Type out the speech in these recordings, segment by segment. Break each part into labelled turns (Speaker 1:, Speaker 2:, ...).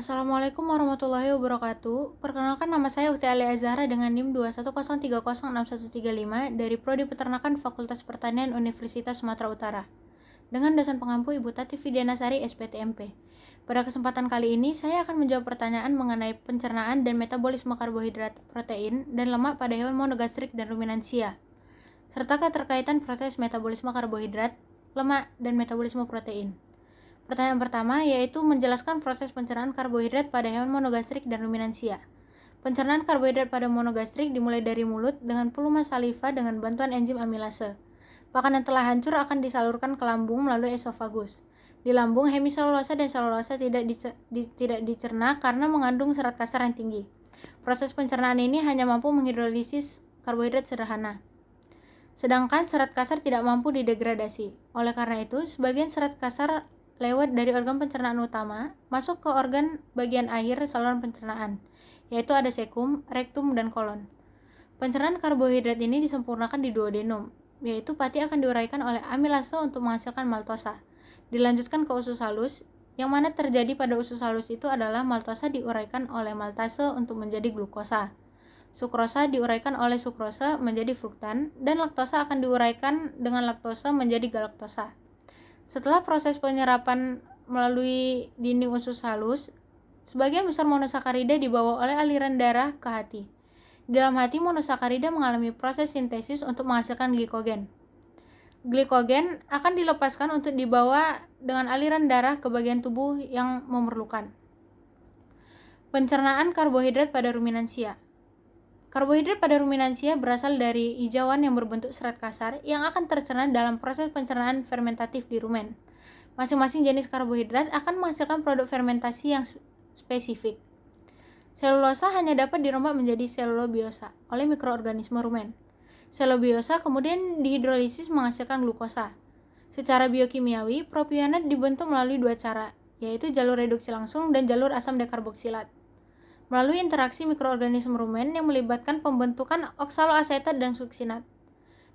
Speaker 1: Assalamualaikum warahmatullahi wabarakatuh. Perkenalkan, nama saya Uti Alia Azhara dengan NIM 210306135 dari Prodi Peternakan Fakultas Pertanian Universitas Sumatera Utara. Dengan dosen pengampu Ibu Tati Fidianasari SPTMP. Pada kesempatan kali ini, saya akan menjawab pertanyaan mengenai pencernaan dan metabolisme karbohidrat, protein, dan lemak pada hewan monogastrik dan ruminansia, serta keterkaitan proses metabolisme karbohidrat, lemak, dan metabolisme protein. Pertanyaan pertama yaitu menjelaskan proses pencernaan karbohidrat pada hewan monogastrik dan ruminansia. Pencernaan karbohidrat pada monogastrik dimulai dari mulut dengan pelumas saliva dengan bantuan enzim amilase. Makanan telah hancur akan disalurkan ke lambung melalui esofagus. Di lambung, hemiselulosa dan selulosa tidak dicerna karena mengandung serat kasar yang tinggi. Proses pencernaan ini hanya mampu menghidrolisis karbohidrat sederhana. Sedangkan serat kasar tidak mampu didegradasi. Oleh karena itu, sebagian serat kasar lewat dari organ pencernaan utama masuk ke organ bagian akhir saluran pencernaan, yaitu ada sekum, rektum, dan kolon. Pencernaan karbohidrat ini disempurnakan di duodenum, yaitu pati akan diuraikan oleh amilase untuk menghasilkan maltosa. Dilanjutkan ke usus halus, yang mana terjadi pada usus halus itu adalah maltosa diuraikan oleh maltase untuk menjadi glukosa. Sukrosa diuraikan oleh sukrosa menjadi fruktan, dan laktosa akan diuraikan dengan laktosa menjadi galaktosa. Setelah proses penyerapan melalui dinding usus halus, sebagian besar monosakarida dibawa oleh aliran darah ke hati. Di dalam hati, monosakarida mengalami proses sintesis untuk menghasilkan glikogen. Glikogen akan dilepaskan untuk dibawa dengan aliran darah ke bagian tubuh yang memerlukan. Pencernaan karbohidrat pada ruminansia. Karbohidrat pada ruminansia berasal dari hijauan yang berbentuk serat kasar yang akan tercerna dalam proses pencernaan fermentatif di rumen. Masing-masing jenis karbohidrat akan menghasilkan produk fermentasi yang spesifik. Selulosa hanya dapat dirombak menjadi selulobiosa oleh mikroorganisme rumen. Selulobiosa kemudian dihidrolisis menghasilkan glukosa. Secara biokimiawi, propionat dibentuk melalui dua cara, yaitu jalur reduksi langsung dan jalur asam dekarboksilat. Melalui interaksi mikroorganisme rumen yang melibatkan pembentukan oksaloasetat dan suksinat.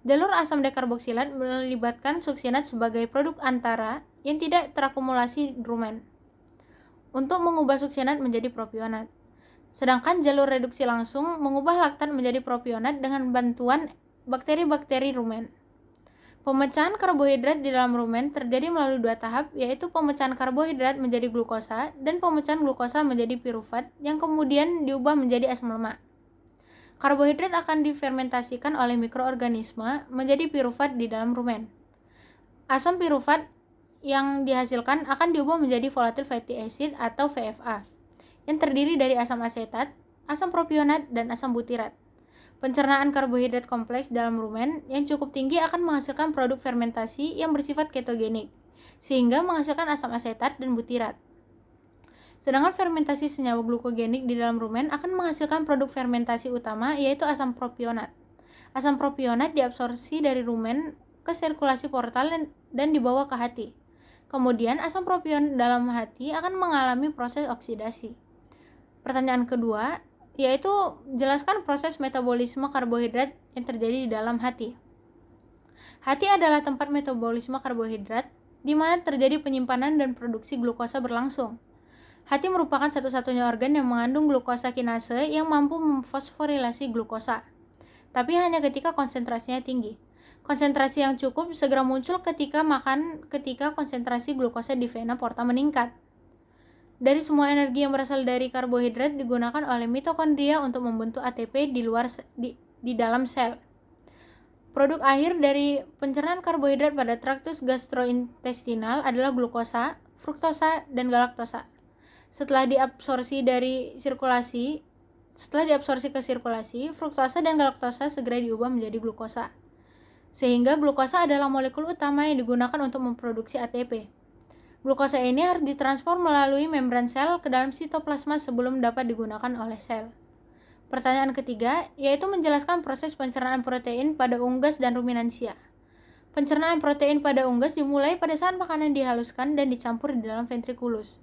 Speaker 1: Jalur asam dekarboksilat melibatkan suksinat sebagai produk antara yang tidak terakumulasi rumen untuk mengubah suksinat menjadi propionat. Sedangkan jalur reduksi langsung mengubah laktat menjadi propionat dengan bantuan bakteri-bakteri rumen. Pemecahan karbohidrat di dalam rumen terjadi melalui dua tahap, yaitu pemecahan karbohidrat menjadi glukosa dan pemecahan glukosa menjadi pirufat yang kemudian diubah menjadi asam lemak. Karbohidrat akan difermentasikan oleh mikroorganisme menjadi pirufat di dalam rumen. Asam pirufat yang dihasilkan akan diubah menjadi volatile fatty acid atau VFA, yang terdiri dari asam asetat, asam propionat, dan asam butirat. Pencernaan karbohidrat kompleks dalam rumen yang cukup tinggi akan menghasilkan produk fermentasi yang bersifat ketogenik, sehingga menghasilkan asam asetat dan butirat. Sedangkan fermentasi senyawa glukogenik di dalam rumen akan menghasilkan produk fermentasi utama, yaitu asam propionat. Asam propionat diabsorpsi dari rumen ke sirkulasi portal dan dibawa ke hati. Kemudian asam propionat dalam hati akan mengalami proses oksidasi. Pertanyaan kedua, yaitu jelaskan proses metabolisme karbohidrat yang terjadi di dalam hati. Hati adalah tempat metabolisme karbohidrat di mana terjadi penyimpanan dan produksi glukosa berlangsung. Hati merupakan satu-satunya organ yang mengandung glukosa kinase yang mampu memfosforilasi glukosa, tapi hanya ketika konsentrasinya tinggi. Konsentrasi yang cukup segera muncul ketika makan ketika konsentrasi glukosa di vena porta meningkat. Dari semua energi yang berasal dari karbohidrat digunakan oleh mitokondria untuk membentuk ATP di dalam sel. Produk akhir dari pencernaan karbohidrat pada traktus gastrointestinal adalah glukosa, fruktosa, dan galaktosa. Setelah diabsorpsi ke sirkulasi, fruktosa dan galaktosa segera diubah menjadi glukosa. Sehingga glukosa adalah molekul utama yang digunakan untuk memproduksi ATP. Glukosa ini harus ditransfer melalui membran sel ke dalam sitoplasma sebelum dapat digunakan oleh sel. Pertanyaan ketiga, yaitu menjelaskan proses pencernaan protein pada unggas dan ruminansia. Pencernaan protein pada unggas dimulai pada saat makanan dihaluskan dan dicampur di dalam ventrikulus.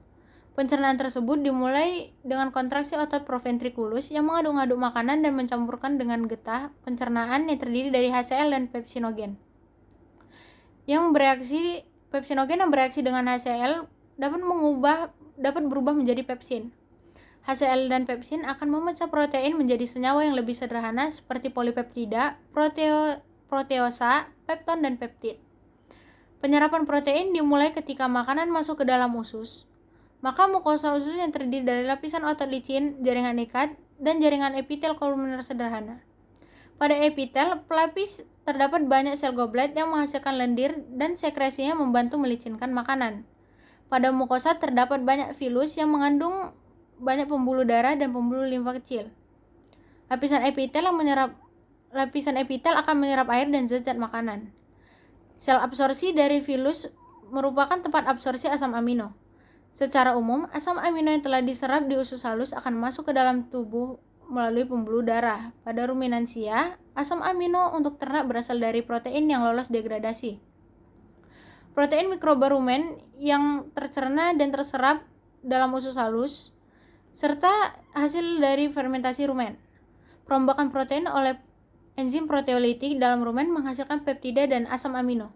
Speaker 1: Pencernaan tersebut dimulai dengan kontraksi otot proventrikulus yang mengaduk-aduk makanan dan mencampurkan dengan getah pencernaan yang terdiri dari HCl dan pepsinogen. Pepsinogen yang bereaksi dengan HCl dapat mengubah dapat berubah menjadi pepsin. HCl dan pepsin akan memecah protein menjadi senyawa yang lebih sederhana seperti polipeptida, proteosa, pepton, dan peptid. Penyerapan protein dimulai ketika makanan masuk ke dalam usus. Maka mukosa usus yang terdiri dari lapisan otot licin, jaringan ikat, dan jaringan epitel kolumner sederhana. Pada epitel, pelapis terdapat banyak sel goblet yang menghasilkan lendir dan sekresinya membantu melicinkan makanan. Pada mukosa terdapat banyak vilus yang mengandung banyak pembuluh darah dan pembuluh limfa kecil. Lapisan epitel akan menyerap air dan zat-zat makanan. Sel absorpsi dari vilus merupakan tempat absorpsi asam amino. Secara umum, asam amino yang telah diserap di usus halus akan masuk ke dalam tubuh melalui pembuluh darah. Pada ruminansia, asam amino untuk ternak berasal dari protein yang lolos degradasi. Protein mikroba rumen yang tercerna dan terserap dalam usus halus, serta hasil dari fermentasi rumen. Perombakan protein oleh enzim proteolitik dalam rumen menghasilkan peptida dan asam amino.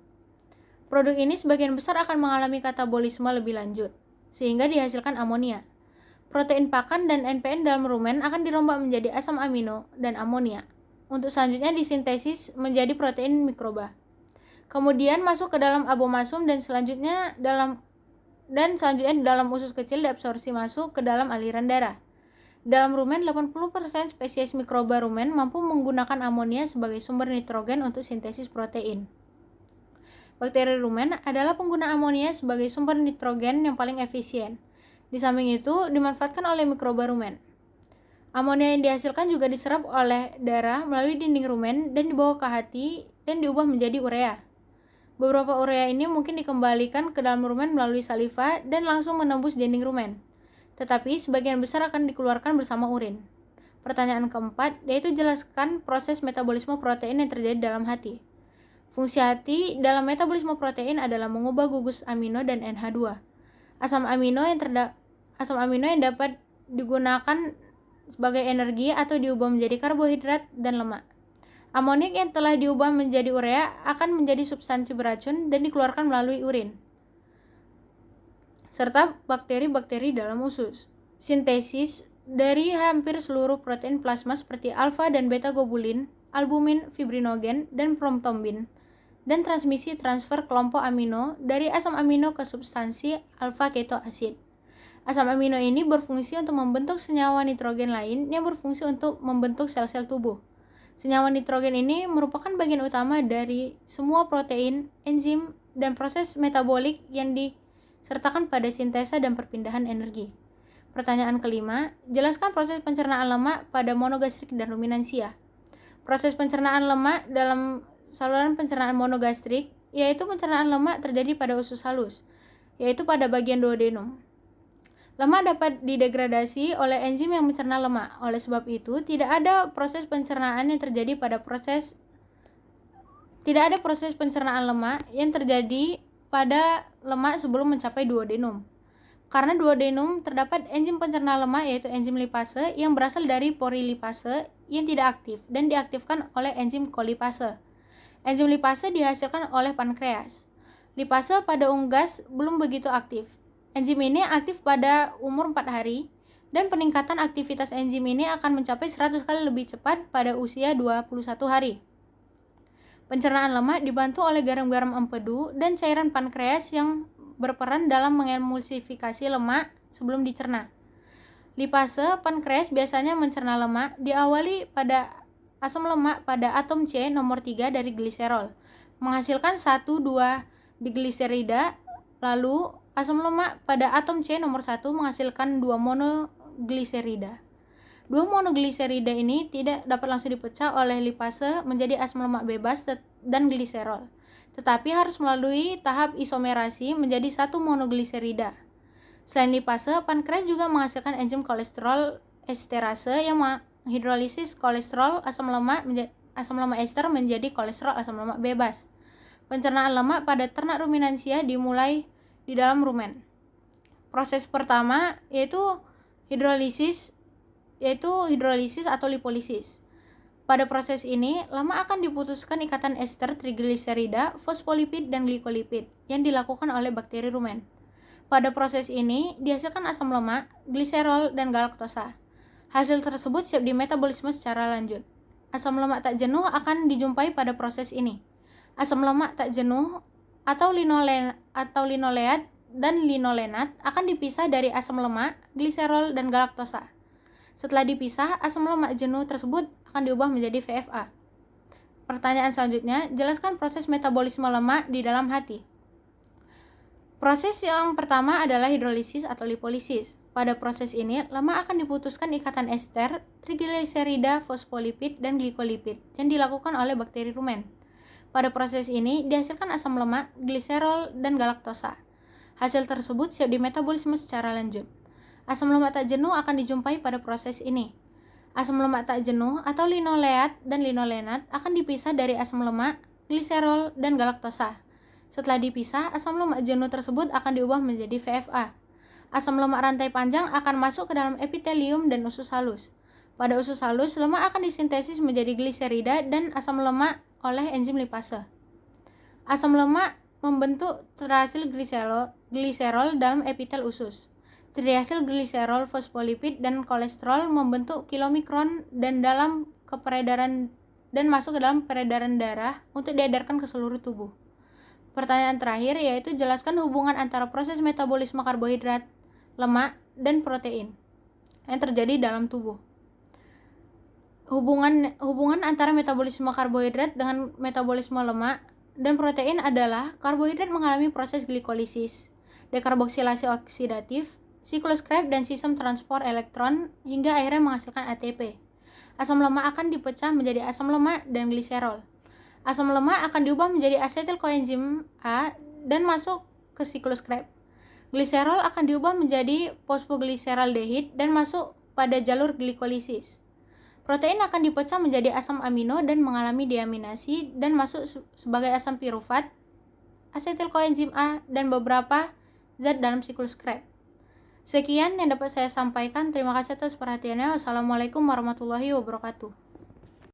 Speaker 1: Produk ini sebagian besar akan mengalami katabolisme lebih lanjut, sehingga dihasilkan amonia. Protein pakan dan NPN dalam rumen akan dirombak menjadi asam amino dan amonia, untuk selanjutnya disintesis menjadi protein mikroba. Kemudian masuk ke dalam abomasum dan selanjutnya di dalam usus kecil diabsorpsi masuk ke dalam aliran darah. Dalam rumen, 80% spesies mikroba rumen mampu menggunakan amonia sebagai sumber nitrogen untuk sintesis protein. Bakteri rumen adalah pengguna amonia sebagai sumber nitrogen yang paling efisien. Di samping itu, dimanfaatkan oleh mikroba rumen. Amonia yang dihasilkan juga diserap oleh darah melalui dinding rumen dan dibawa ke hati dan diubah menjadi urea. Beberapa urea ini mungkin dikembalikan ke dalam rumen melalui saliva dan langsung menembus dinding rumen. Tetapi sebagian besar akan dikeluarkan bersama urin. Pertanyaan keempat, yaitu jelaskan proses metabolisme protein yang terjadi dalam hati. Fungsi hati dalam metabolisme protein adalah mengubah gugus amino dan NH2. Asam amino yang dapat digunakan sebagai energi atau diubah menjadi karbohidrat dan lemak. Amonik yang telah diubah menjadi urea akan menjadi substansi beracun dan dikeluarkan melalui urin, serta bakteri-bakteri dalam usus. Sintesis dari hampir seluruh protein plasma seperti alfa dan beta globulin, albumin, fibrinogen, dan prothrombin, dan transmisi transfer kelompok amino dari asam amino ke substansi alfa keto acid. Asam amino ini berfungsi untuk membentuk senyawa nitrogen lain yang berfungsi untuk membentuk sel-sel tubuh. Senyawa nitrogen ini merupakan bagian utama dari semua protein, enzim, dan proses metabolik yang disertakan pada sintesa dan perpindahan energi. Pertanyaan kelima, jelaskan proses pencernaan lemak pada monogastrik dan ruminansia. Proses pencernaan lemak dalam saluran pencernaan monogastrik, yaitu pencernaan lemak terjadi pada usus halus, yaitu pada bagian duodenum. Lemak dapat didegradasi oleh enzim yang mencerna lemak. Oleh sebab itu, tidak ada proses pencernaan pencernaan lemak yang terjadi pada lemak sebelum mencapai duodenum. Karena duodenum terdapat enzim pencerna lemak yaitu enzim lipase yang berasal dari porilipase yang tidak aktif dan diaktifkan oleh enzim kolipase. Enzim lipase dihasilkan oleh pankreas. Lipase pada unggas belum begitu aktif. Enzim ini aktif pada umur 4 hari dan peningkatan aktivitas enzim ini akan mencapai 100 kali lebih cepat pada usia 21 hari. Pencernaan lemak dibantu oleh garam-garam empedu dan cairan pankreas yang berperan dalam mengemulsifikasi lemak sebelum dicerna. Lipase pankreas biasanya mencerna lemak diawali pada asam lemak pada atom C nomor 3 dari gliserol, menghasilkan 1,2 digliserida, lalu asam lemak pada atom C nomor 1 menghasilkan 2 monogliserida. 2 monogliserida ini tidak dapat langsung dipecah oleh lipase menjadi asam lemak bebas dan gliserol, tetapi harus melalui tahap isomerasi menjadi 1 monogliserida. Selain lipase, pankreas juga menghasilkan enzim kolesterol esterase yang menghidrolisis kolesterol asam lemak ester menjadi kolesterol asam lemak bebas. Pencernaan lemak pada ternak ruminansia dimulai di dalam rumen. Proses pertama yaitu hidrolisis atau lipolisis. Pada proses ini, lemak akan diputuskan ikatan ester trigliserida, fosfolipid, dan glikolipid yang dilakukan oleh bakteri rumen. Pada proses ini dihasilkan asam lemak, gliserol, dan galaktosa. Hasil tersebut siap dimetabolisme secara lanjut. Asam lemak tak jenuh akan dijumpai pada proses ini. Asam lemak tak jenuh atau linoleat dan linolenat akan dipisah dari asam lemak, gliserol, dan galaktosa. Setelah dipisah, asam lemak jenuh tersebut akan diubah menjadi VFA. Pertanyaan selanjutnya, jelaskan proses metabolisme lemak di dalam hati. Proses yang pertama adalah hidrolisis atau lipolisis. Pada proses ini, lemak akan diputuskan ikatan ester, trigliserida, fosfolipid, dan glikolipid yang dilakukan oleh bakteri rumen. Pada proses ini, dihasilkan asam lemak, gliserol, dan galaktosa. Hasil tersebut siap dimetabolisme secara lanjut. Asam lemak tak jenuh akan dijumpai pada proses ini. Asam lemak tak jenuh atau linoleat dan linolenat akan dipisah dari asam lemak, gliserol, dan galaktosa. Setelah dipisah, asam lemak jenuh tersebut akan diubah menjadi VFA. Asam lemak rantai panjang akan masuk ke dalam epitelium dan usus halus. Pada usus halus, lemak akan disintesis menjadi gliserida dan asam lemak oleh enzim lipase. Asam lemak membentuk triasil gliserol dalam epitel usus. Triasil gliserol, fosfolipid, dan kolesterol membentuk kilomikron dan masuk ke dalam peredaran darah untuk diedarkan ke seluruh tubuh. Pertanyaan terakhir yaitu jelaskan hubungan antara proses metabolisme karbohidrat, lemak, dan protein yang terjadi dalam tubuh. Hubungan antara metabolisme karbohidrat dengan metabolisme lemak dan protein adalah karbohidrat mengalami proses glikolisis, dekarboksilasi oksidatif, siklus Krebs dan sistem transport elektron hingga akhirnya menghasilkan ATP. Asam lemak akan dipecah menjadi asam lemak dan gliserol. Asam lemak akan diubah menjadi asetil koenzim A dan masuk ke siklus Krebs. Gliserol akan diubah menjadi fosfogliseraldehid dan masuk pada jalur glikolisis. Protein akan dipecah menjadi asam amino dan mengalami deaminasi dan masuk sebagai asam pirufat, asetil koenzim A, dan beberapa zat dalam siklus Krebs. Sekian yang dapat saya sampaikan. Terima kasih atas perhatiannya. Wassalamualaikum warahmatullahi wabarakatuh.